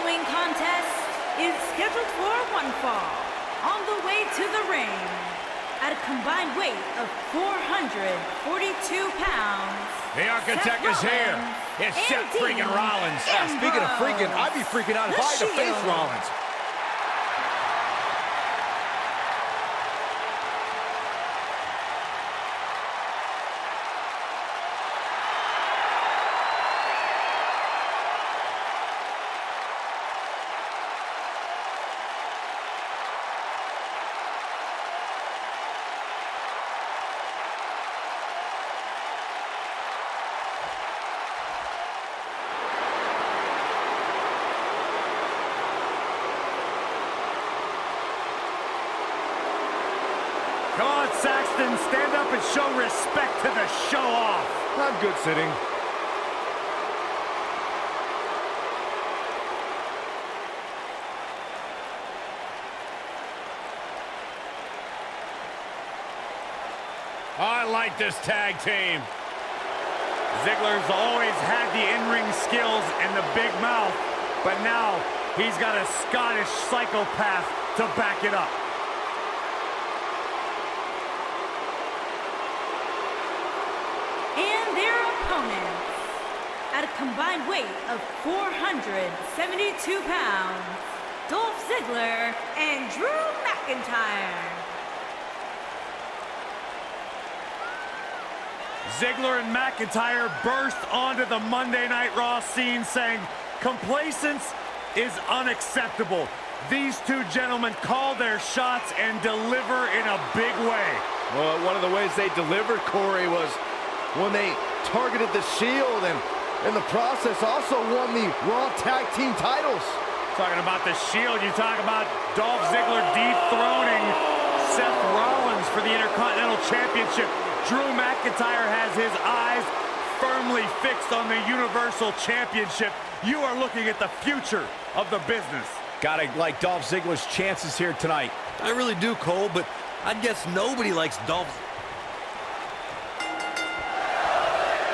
following contest is scheduled for one fall. On the way to the ring, at a combined weight of 442 pounds, the architect is here. It's Seth freaking Rollins. Speaking of freaking, I'd be freaking out if I had to face Rollins. Come on, Saxton, stand up and show respect to the show-off. I'm good sitting. I like this tag team. Ziggler's always had the in-ring skills and the big mouth, but now he's got a Scottish psychopath to back it up. and their opponents, at a combined weight of 472 pounds, Dolph Ziggler and Drew McIntyre. Ziggler and McIntyre burst onto the Monday Night Raw scene saying, "Complacence is unacceptable." These two gentlemen call their shots and deliver in a big way. Well, one of the ways they delivered, Corey, was when they targeted the Shield and in the process also won the Raw Tag Team titles. Talking about the Shield, you talk about Dolph Ziggler dethroning Seth Rollins for the Intercontinental Championship. Drew McIntyre has his eyes firmly fixed on the Universal Championship. You are looking at the future of the business. Gotta like Dolph Ziggler's chances here tonight. I really do, Cole, but I'd guess nobody likes Dolph.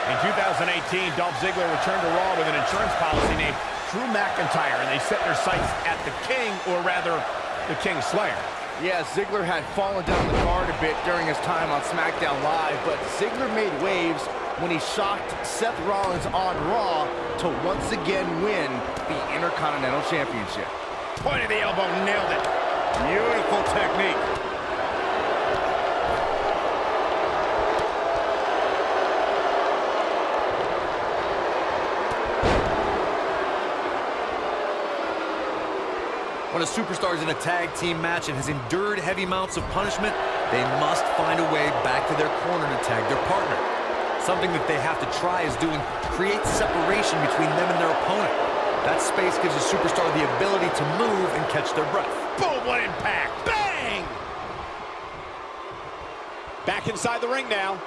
In 2018, Dolph Ziggler returned to Raw with an insurance policy named Drew McIntyre, and they set their sights at the King, or rather, the King Slayer. Yeah, Ziggler had fallen down the card a bit during his time on SmackDown Live, but Ziggler made waves when he shocked Seth Rollins on Raw to once again win the Intercontinental Championship. Point of the elbow, nailed it. Beautiful technique. When a superstar is in a tag team match and has endured heavy amounts of punishment, they must find a way back to their corner to tag their partner. Something that they have to try is doing create separation between them and their opponent. That space gives a superstar the ability to move and catch their breath. Boom, what impact. Bang! Back inside the ring now.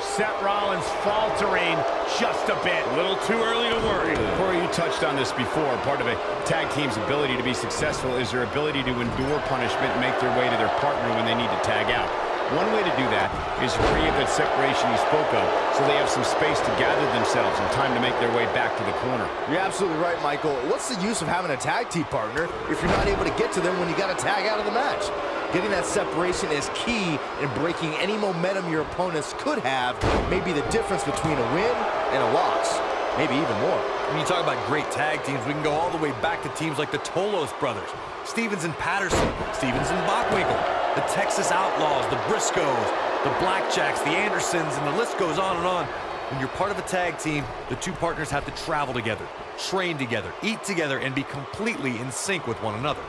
Seth Rollins faltering just a bit. A little too early to worry. Corey, you touched on this before. Part of a tag team's ability to be successful is their ability to endure punishment and make their way to their partner when they need to tag out. One way to do that is to create that separation you spoke of, so they have some space to gather themselves and time to make their way back to the corner. You're absolutely right, Michael. What's the use of having a tag team partner if you're not able to get to them when you got to tag out of the match? Getting that separation is key in breaking any momentum your opponents could have, maybe the difference between a win and a loss, maybe even more. When you talk about great tag teams, we can go all the way back to teams like the Tolos brothers, Stevens and Patterson, Stevens and Bockwinkel, the Texas Outlaws, the Briscoes, the Blackjacks, the Andersons, and the list goes on and on. When you're part of a tag team, the two partners have to travel together, train together, eat together, and be completely in sync with one another.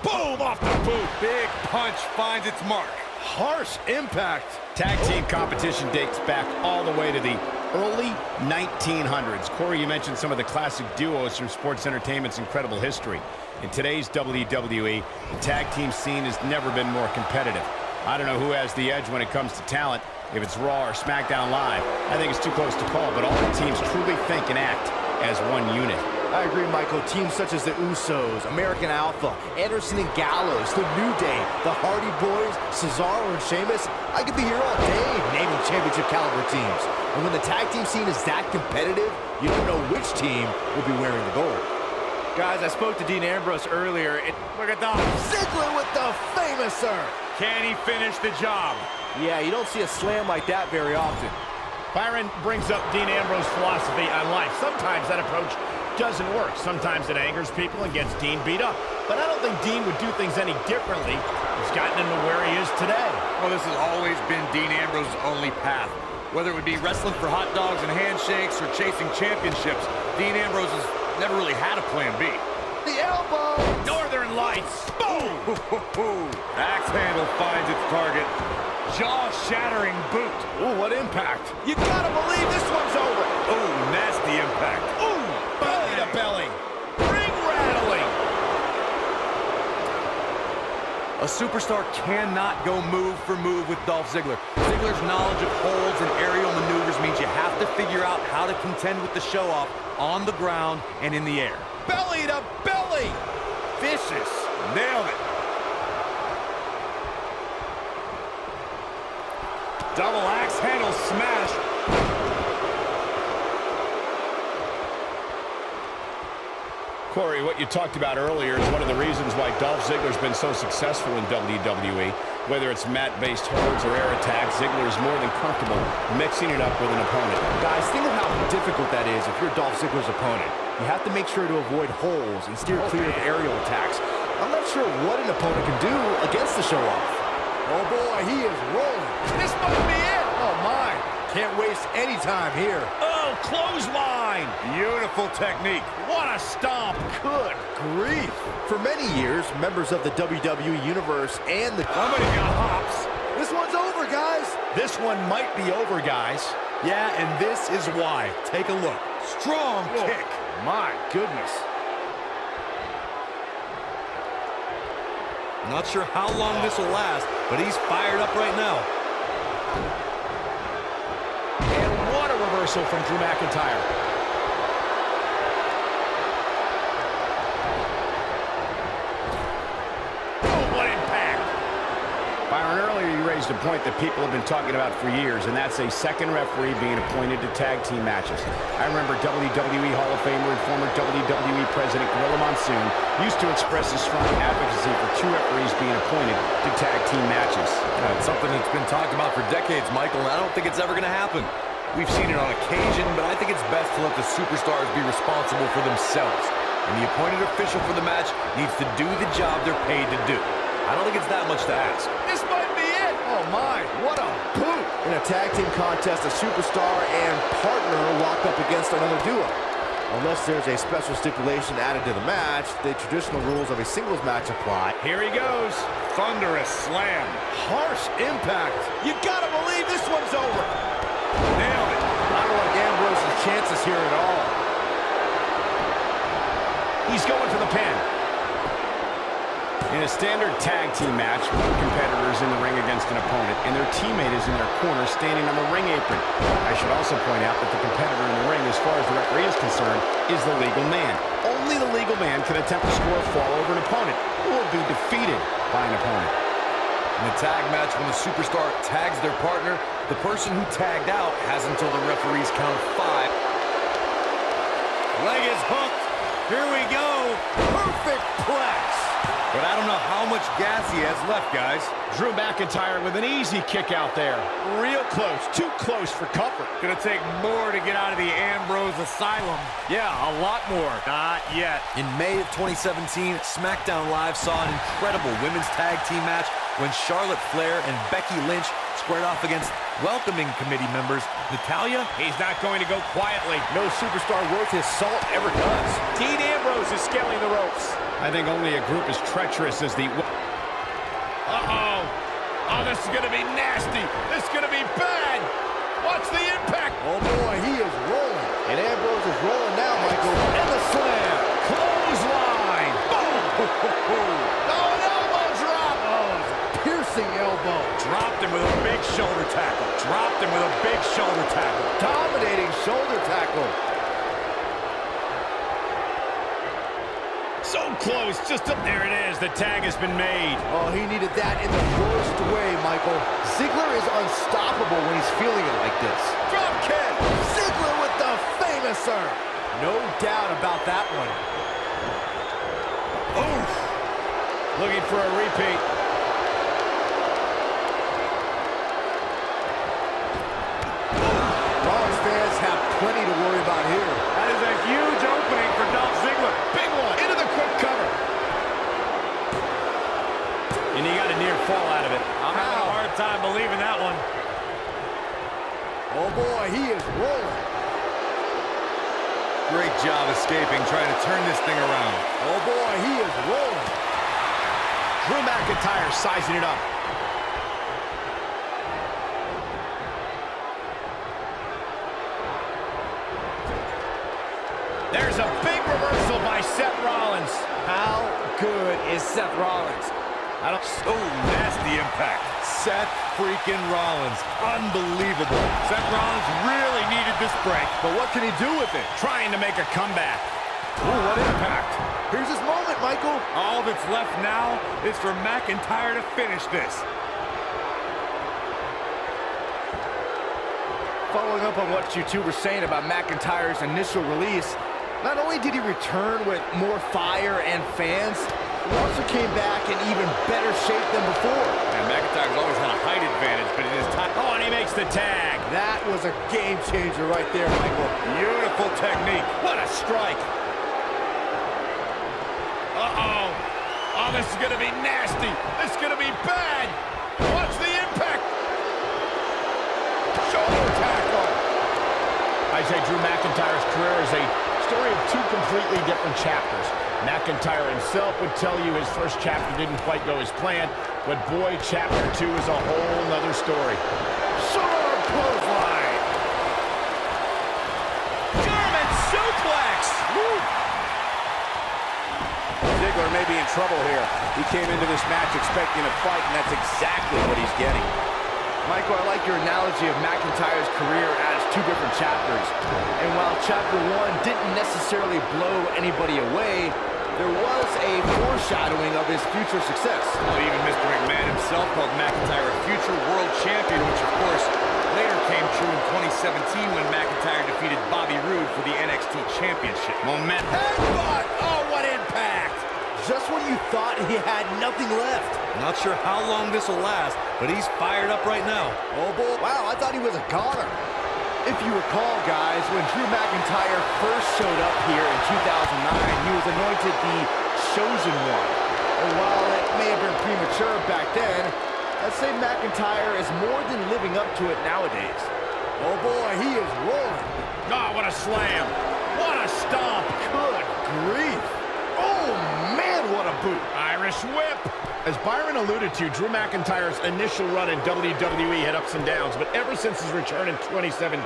Boom, off the boot. Big punch finds its mark. Harsh impact. Tag team competition dates back all the way to the early 1900s. Corey, you mentioned some of the classic duos from sports entertainment's incredible history. In today's WWE, the tag team scene has never been more competitive. I don't know who has the edge when it comes to talent, if it's Raw or SmackDown Live. I think it's too close to call, but all the teams truly think and act as one unit. I agree, Michael. Teams such as the Usos, American Alpha, Anderson and Gallows, the New Day, the Hardy Boys, Cesaro and Sheamus. I could be here all day naming championship caliber teams. And when the tag team scene is that competitive, you don't know which team will be wearing the gold. Guys, I spoke to Dean Ambrose earlier. Look at Dolph Ziggler with the famouser. Can he finish the job? Yeah, you don't see a slam like that very often. Byron brings up Dean Ambrose's philosophy on life. Sometimes that approach doesn't work. Sometimes it angers people and gets Dean beat up. But I don't think Dean would do things any differently. He's gotten him to where he is today. Well, this has always been Dean Ambrose's only path. Whether it would be wrestling for hot dogs and handshakes or chasing championships, Dean Ambrose has never really had a plan B. The elbow! Northern Lights. Boom! Axe handle finds its target. Jaw-shattering boot. Ooh, what impact! You gotta believe this one's over. Ooh, nasty impact. Ooh, belly to belly. Ring rattling. A superstar cannot go move for move with Dolph Ziggler. Ziggler's knowledge of holds and aerial maneuvers means you have to figure out how to contend with the show-off on the ground and in the air. Belly to belly. Vicious. Nailed it. Double axe handle smash. Corey, what you talked about earlier is one of the reasons why Dolph Ziggler's been so successful in WWE. Whether it's mat-based holds or air attacks, Ziggler is more than comfortable mixing it up with an opponent. Guys, think of how difficult that is if you're Dolph Ziggler's opponent. You have to make sure to avoid holes and steer clear of aerial attacks. I'm not sure what an opponent can do against the show-off. Oh boy, he is rolling. This might be it. Oh my, can't waste any time here. Oh, clothesline. Beautiful technique. What a stomp. Good grief. For many years, members of the WWE Universe and the... Somebody got hops. This one's over, guys. This one might be over, guys. Yeah, and this is why. Take a look. Strong kick. My goodness. Not sure how long this will last, but he's fired up right now. And what a reversal from Drew McIntyre. Oh, what impact. Byron, earlier you raised a point that people have been talking about for years, and that's a second referee being appointed to tag team matches. I remember WWE Hall of Famer and former WWE President Gorilla Monsoon used to express his strong advocacy for two referees being appointed to tag team matches. It's something that's been talked about for decades, Michael, and I don't think it's ever going to happen. We've seen it on occasion, but I think it's best to let the superstars be responsible for themselves. And the appointed official for the match needs to do the job they're paid to do. I don't think it's that much to ask. This might be it. Oh my, what a boot. In a tag team contest, a superstar and partner lock up against another duo. Unless there's a special stipulation added to the match, the traditional rules of a singles match apply. Here he goes. Thunderous slam. Harsh impact. You gotta believe this one's over. Nailed it. I don't like Ambrose's chances here at all. He's going for the pin. In a standard tag team match, one competitor is in the ring against an opponent, and their teammate is in their corner standing on the ring apron. I should also point out that the competitor in the ring, as far as the referee is concerned, is the legal man. Only the legal man can attempt to score a fall over an opponent, who will be defeated by an opponent. In a tag match, when the superstar tags their partner, the person who tagged out has until the referees count 5. Leg is hooked. Here we go. Perfect plex. But I don't know how much gas he has left, guys. Drew McIntyre with an easy kick out there. Real close, too close for comfort. Gonna take more to get out of the Ambrose asylum. Yeah, a lot more. Not yet. In May of 2017, SmackDown Live saw an incredible women's tag team match when Charlotte Flair and Becky Lynch squared off against welcoming committee members Natalya. He's not going to go quietly. No superstar worth his salt ever does. Dean Ambrose is scaling the ropes. I think only a group as treacherous as the... Uh-oh. Oh, this is going to be nasty. This is going to be bad. Watch the impact. Oh boy, he is rolling. And Ambrose is rolling now, Michael. And the slam. Clothesline. Boom. Oh, an elbow drop. Oh, it's a piercing elbow. Dropped him with a big shoulder tackle. Dropped him with a big shoulder tackle. Dominating shoulder tackle. he's just up. There it is. The tag has been made. Oh, he needed that in the worst way, Michael. Ziggler is unstoppable when he's feeling it like this. Drop kick. Ziggler with the famouser. No doubt about that one. Oof. Looking for a repeat. Rollins fans have plenty to worry about here. That is a huge opening for Dolph Ziggler. Big one. Into the quick cover. And he got a near fall out of it. I'm having a hard time believing that one. Oh, boy, he is rolling. Great job escaping, trying to turn this thing around. Oh, boy, he is rolling. Drew McIntyre sizing it up. There's a big reversal by Seth Rollins. How good is Seth Rollins? Oh, nasty impact. Seth freaking Rollins. Unbelievable. Seth Rollins really needed this break. But what can he do with it? Trying to make a comeback. Ooh, what impact. Here's his moment, Michael. All that's left now is for McIntyre to finish this. Following up on what you two were saying about McIntyre's initial release, not only did he return with more fire and fans, he also came back in even better shape than before. And McIntyre's always had a height advantage, but in his time... Oh, and he makes the tag. That was a game changer right there, Michael. Beautiful technique. What a strike. Uh-oh. Oh, this is going to be nasty. This is going to be bad. Watch the impact. Shoulder tackle. I say Drew McIntyre's career is a story of two completely different chapters. McIntyre himself would tell you his first chapter didn't quite go as planned, but boy, chapter 2 is a whole nother story. Shoulder clothesline. German suplex. Woo. Ziggler may be in trouble here. He came into this match expecting a fight, and that's exactly what he's getting. Michael, I like your analogy of McIntyre's career as two different chapters. And while chapter 1 didn't necessarily blow anybody away, there was a foreshadowing of his future success. Well, even Mr. McMahon himself called McIntyre a future world champion, which of course later came true in 2017 when McIntyre defeated Bobby Roode for the NXT Championship. Momentum. Headbutt! Oh, what impact! Just when you thought he had nothing left. Not sure how long this will last, but he's fired up right now. Oh, boy. Wow, I thought he was a goner. If you recall, guys, when Drew McIntyre first showed up here in 2009, he was anointed the Chosen One. And while it may have been premature back then, I'd say McIntyre is more than living up to it nowadays. Oh, boy, he is rolling. Oh, what a slam. What a stomp. Good grief. Oh, man, what a boot. Irish whip. As Byron alluded to, Drew McIntyre's initial run in WWE had ups and downs, but ever since his return in 2017,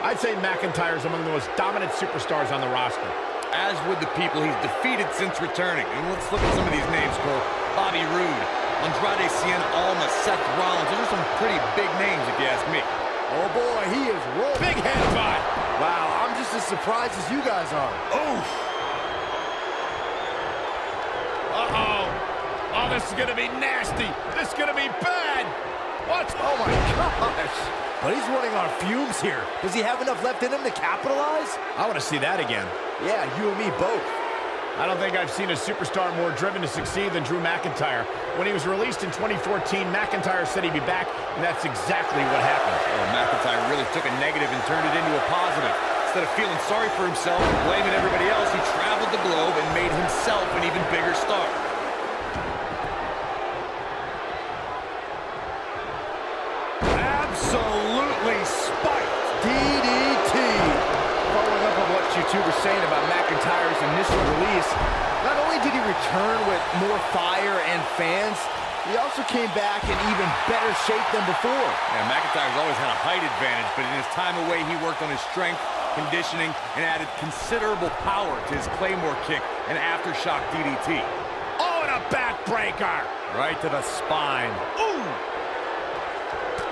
I'd say McIntyre's among the most dominant superstars on the roster. As would the people he's defeated since returning. And let's look at some of these names, Cole. Bobby Roode, Andrade Cien Almas, Seth Rollins. Those are some pretty big names, if you ask me. Oh, boy, he is rolling. Big headbutt. Wow, I'm just as surprised as you guys are. Oof. Uh-oh. Oh, this is going to be nasty. This is going to be bad. What? Oh, my gosh. But he's running on fumes here. Does he have enough left in him to capitalize? I want to see that again. Yeah, you and me both. I don't think I've seen a superstar more driven to succeed than Drew McIntyre. When he was released in 2014, McIntyre said he'd be back, and that's exactly what happened. Well, McIntyre really took a negative and turned it into a positive. Instead of feeling sorry for himself and blaming everybody else, he traveled the globe and made himself an even bigger star. Absolutely spiked. DDT. Following up on what you two were saying about McIntyre's initial release, not only did he return with more fire and fans, he also came back in even better shape than before. Yeah, McIntyre's always had a height advantage, but in his time away, he worked on his strength, conditioning, and added considerable power to his Claymore kick and aftershock DDT. Oh, and a backbreaker. Right to the spine. Ooh.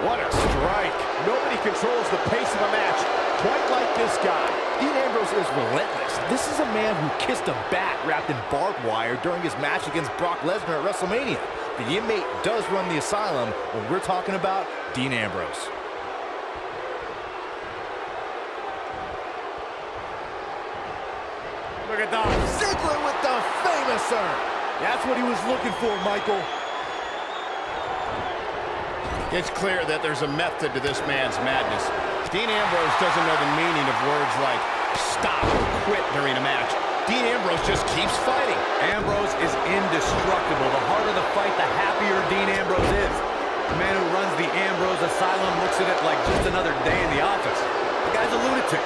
What a strike. Nobody controls the pace of a match quite like this guy. Dean Ambrose is relentless. This is a man who kissed a bat wrapped in barbed wire during his match against Brock Lesnar at WrestleMania. The inmate does run the asylum when we're talking about Dean Ambrose. Look at that. Ziggler with the famouser. That's what he was looking for, Michael. It's clear that there's a method to this man's madness. Dean Ambrose doesn't know the meaning of words like stop or quit during a match. Dean Ambrose just keeps fighting. Ambrose is indestructible. The harder the fight, the happier Dean Ambrose is. The man who runs the Ambrose Asylum looks at it like just another day in the office. The guy's a lunatic.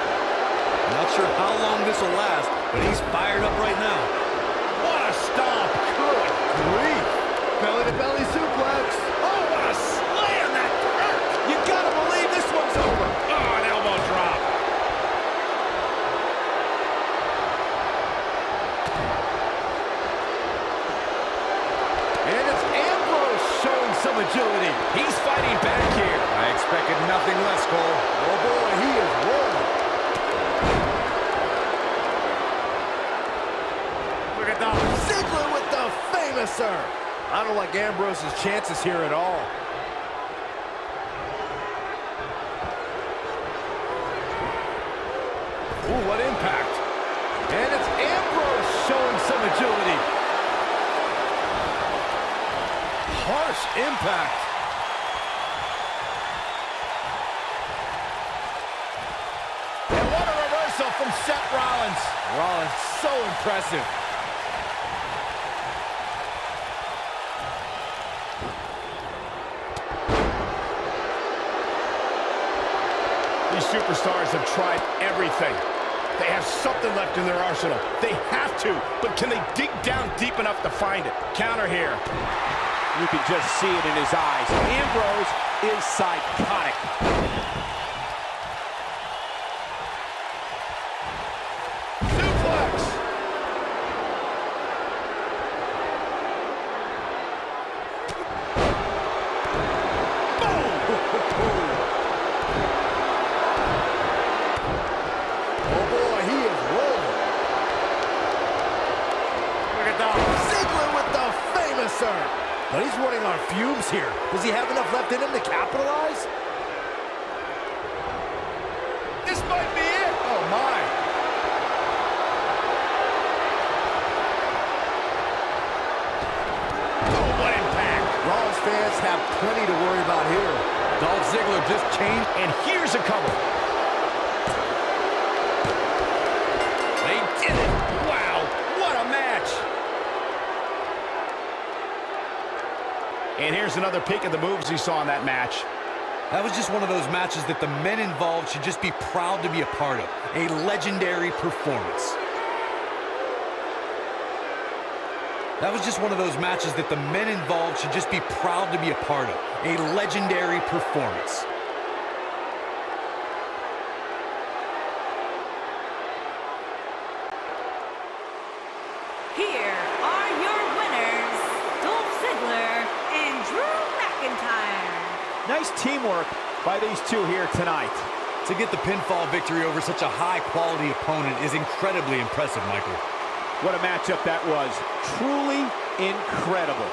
Not sure how long this will last, but he's fired up right now. What a stomp. Good grief. Belly-to-belly suplex. Oh, what a slam that hurt. You gotta believe this one's over. Oh, an elbow drop. And it's Ambrose showing some agility. He's fighting back here. I expected nothing less, Cole. Oh boy, he is rolling. Look at that. Ziggler with the famouser. I don't like Ambrose's chances here at all. Ooh, what impact. And it's Ambrose showing some agility. Harsh impact. And what a reversal from Seth Rollins. Rollins, so impressive. These superstars have tried everything. They have something left in their arsenal. They have to, but can they dig down deep enough to find it? Counter here. You can just see it in his eyes. Ambrose is psychotic. Suplex. Oh boy, he is rolling. Look at that. Ziggler with the famouser. But he's running on fumes here. Does he have enough left in him to capitalize? This might be it. Oh my. Oh, what impact. Rollins fans have plenty to worry about here. Dolph Ziggler just changed, And here's a cover. They did it. Wow, what a match. And here's another peek at the moves he saw in that match. That was just one of those matches that the men involved should just be proud to be a part of. A legendary performance. That was just one of those matches that the men involved should just be proud to be a part of. A legendary performance. Here are your winners, Dolph Ziggler and Drew McIntyre. Nice teamwork by these two here tonight. To get the pinfall victory over such a high-quality opponent is incredibly impressive, Michael. What a matchup that was. Truly incredible.